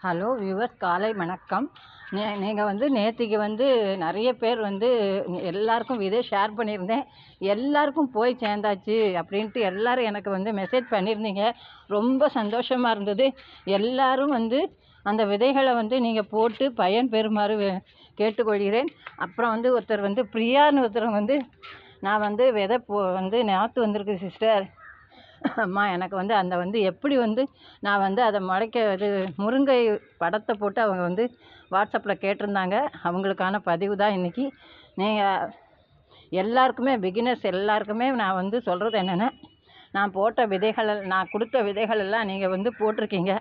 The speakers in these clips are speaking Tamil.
ஹலோ வியூவர்ஸ், காலை வணக்கம். நீங்கள் நேற்றுக்கு நிறைய பேர் எல்லாருக்கும் விதை ஷேர் பண்ணியிருந்தேன். எல்லாருக்கும் போய் சேர்ந்தாச்சு அப்படின்ட்டு எல்லாரும் எனக்கு மெசேஜ் பண்ணியிருந்தீங்க. ரொம்ப சந்தோஷமாக இருந்தது. எல்லாரும் அந்த விதைகளை நீங்கள் போட்டு பயன் பெறுமாறு கேட்டுக்கொள்கிறேன். அப்புறம் ஒருத்தர் பிரியான்னு ஒருத்தர் நான் விதை நாற்று வந்திருக்கு சிஸ்டர், அம்மா எனக்கு அந்த எப்படி நான் அதை முளைக்க முருங்கை படத்தை போட்டு அவங்க வாட்ஸ்அப்பில் கேட்டிருந்தாங்க. அவங்களுக்கான பதிவு தான் இன்றைக்கி. நீங்கள் எல்லாருக்குமே பிகினர்ஸ் எல்லாருக்குமே நான் சொல்கிறது என்னென்னா, நான் போட்ட விதைகள், நான் கொடுத்த விதைகள் எல்லாம் நீங்கள் போட்டிருக்கீங்க.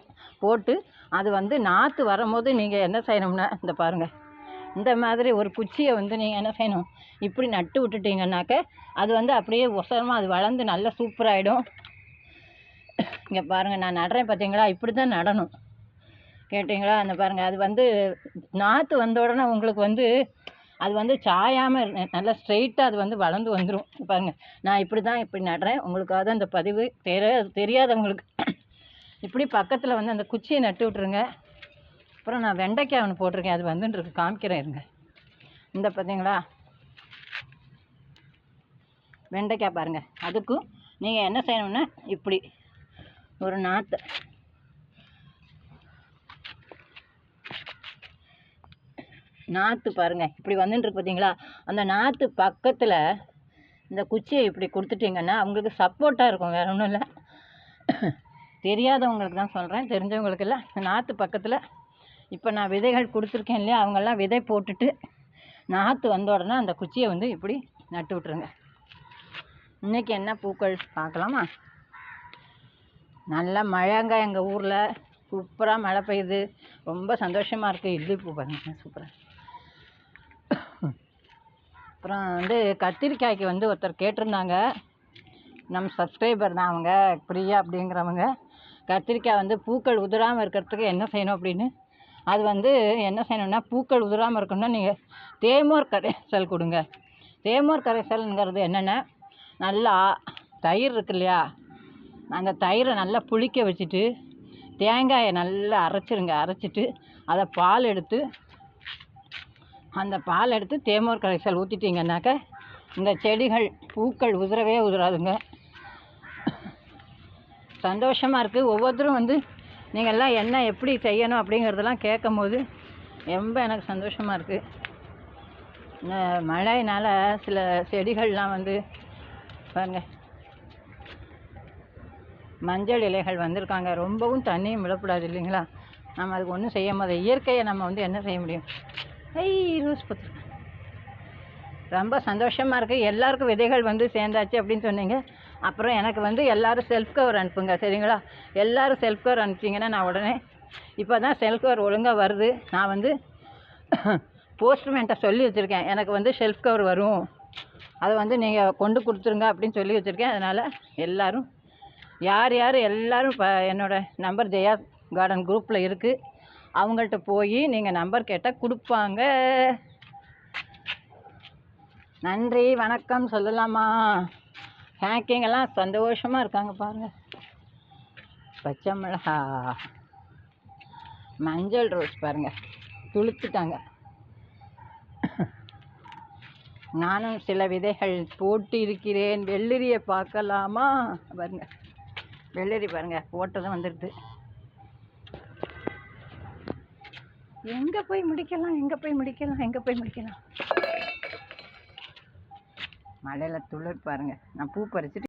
போட்டு அது நாற்று வரும்போது நீங்கள் என்ன செய்யணும்னா, இந்த பாருங்கள், இந்த மாதிரி ஒரு குச்சியை நீங்கள் என்ன செய்யணும், இப்படி நட்டு விட்டுட்டீங்கன்னாக்க அது அப்படியே ஒசரமாக அது வளர்ந்து நல்லா சூப்பராகிடும். இங்கே பாருங்கள், நான் நடுறேன் பார்த்தீங்களா, இப்படி தான் நடணும். கேட்டிங்களா? அந்த பாருங்கள், அது நாற்று வந்த உடனே உங்களுக்கு அது சாயாமல் நல்லா ஸ்ட்ரெயிட்டாக அது வளர்ந்து வந்துடும். பாருங்கள், நான் இப்படி நடுறேன். உங்களுக்காக தான் இந்த பதிவு. தெரியாதவங்களுக்கு இப்படி பக்கத்தில் அந்த குச்சியை நட்டு விட்ருங்க. அப்புறம் நான் வெண்டைக்காய் ஒன்று போட்டிருக்கேன், அது வந்துட்டுருக்கு, காமிக்கிறேன் இருங்க. இந்த பார்த்தீங்களா வெண்டைக்காய் பாருங்கள். அதுக்கும் நீங்கள் என்ன செய்யணும்னா, இப்படி ஒரு நாற்று பாருங்கள், இப்படி வந்துட்டுருக்கு பார்த்தீங்களா. அந்த நாற்று பக்கத்தில் இந்த குச்சியை இப்படி கொடுத்துட்டிங்கன்னா அவங்களுக்கு சப்போர்ட்டாக இருக்கும். வேறு ஒன்றும் இல்லை, தெரியாதவங்களுக்கு தான் சொல்கிறேன். தெரிஞ்சவங்களுக்கு இல்லை. நாற்று பக்கத்தில் இப்போ நான் விதைகள் கொடுத்துருக்கேன் இல்லையா, அவங்கெல்லாம் விதை போட்டுட்டு நாற்று வந்த உடனே அந்த குச்சியை இப்படி நட்டு விட்ருங்க. இன்றைக்கி என்ன பூக்கள் பார்க்கலாமா? நல்லா மழைங்க எங்கள் ஊரில், சூப்பராக மழை பெய்யுது. ரொம்ப சந்தோஷமாக இருக்குது. இட்லி பூ பாருங்க, சூப்பராக. அப்புறம் கத்திரிக்காய்க்கு ஒருத்தர் கேட்டிருந்தாங்க, நம்ம சப்ஸ்கிரைபர் தான் அவங்க, பிரியா அப்படிங்கிறவங்க. கத்திரிக்காய் பூக்கள் உதிராமல் இருக்கிறதுக்கு என்ன செய்யணும் அப்படின்னு. அது என்ன செய்யணும்னா, பூக்கள் உதிராமல் இருக்கணும்னா நீங்கள் தேமோர் கரைசல் கொடுங்க. தேமோர் கரைசல்ங்கிறது என்னென்னா, நல்லா தயிர் இருக்கு இல்லையா, அந்த தயிரை நல்லா புளிக்க வச்சுட்டு தேங்காயை நல்லா அரைச்சிருங்க. அரைச்சிட்டு அதை அந்த பால் எடுத்து தேமோர் கரைசல் ஊற்றிட்டிங்கன்னாக்க இந்த செடிகள் பூக்கள் உதிரவே உதிராதுங்க. சந்தோஷமாக இருக்குது. ஒவ்வொருத்தரும் நீங்கள்லாம் என்ன எப்படி செய்யணும் அப்படிங்கிறதெல்லாம் கேட்கும் போது ரொம்ப எனக்கு சந்தோஷமாக இருக்குது. இந்த மழையினால் சில செடிகள்லாம் பாருங்கள், மஞ்சள் இலைகள் வந்திருக்காங்க. ரொம்பவும் தண்ணியும் விடக்கூடாது இல்லைங்களா. நம்ம அதுக்கு ஒன்றும் செய்ய முடியாது. இயற்கையை நம்ம என்ன செய்ய முடியும். ரோஸ் பத்து ரொம்ப சந்தோஷமாக இருக்குது. எல்லாருக்கும் விதைகள் சேர்ந்தாச்சு அப்படின்னு சொன்னீங்க. அப்புறம் எனக்கு எல்லோரும் செல்ஃப் கவர் அனுப்புங்க, சரிங்களா. எல்லோரும் செல்ஃப் கவர் அனுப்பிச்சிங்கன்னா நான் உடனே, இப்போ தான் செல்ஃப் கவர் ஒழுங்காக வருது. நான் போஸ்ட்மேன்ட்ட சொல்லி வச்சுருக்கேன், எனக்கு செல்ஃப் கவர் வரும், அதை நீங்கள் கொண்டு கொடுத்துருங்க அப்படின்னு சொல்லி வச்சுருக்கேன். அதனால் எல்லோரும் யார் எல்லோரும் இப்போ என்னோடய நம்பர் ஜெயா கார்டன் குரூப்பில் இருக்குது. அவங்கள்ட்ட போய் நீங்கள் நம்பர் கேட்டால் கொடுப்பாங்க. நன்றி வணக்கம் சொல்லலாமா? ஹேக்கிங்கெல்லாம் சந்தோஷமாக இருக்காங்க பாருங்கள். பச்சை மிளகா, மஞ்சள் ரோஸ் பாருங்கள், துளுத்துட்டாங்க. நானும் சில விதைகள் போட்டு இருக்கிறேன். வெள்ளரியை பார்க்கலாமா? பாருங்கள், வெள்ளரி பாருங்கள், போட்டதும் வந்துடுது. எங்கே போய் முடிக்கலாம். மழையில் துளிர் பாருங்கள். நான் பூ பறிச்சுட்டு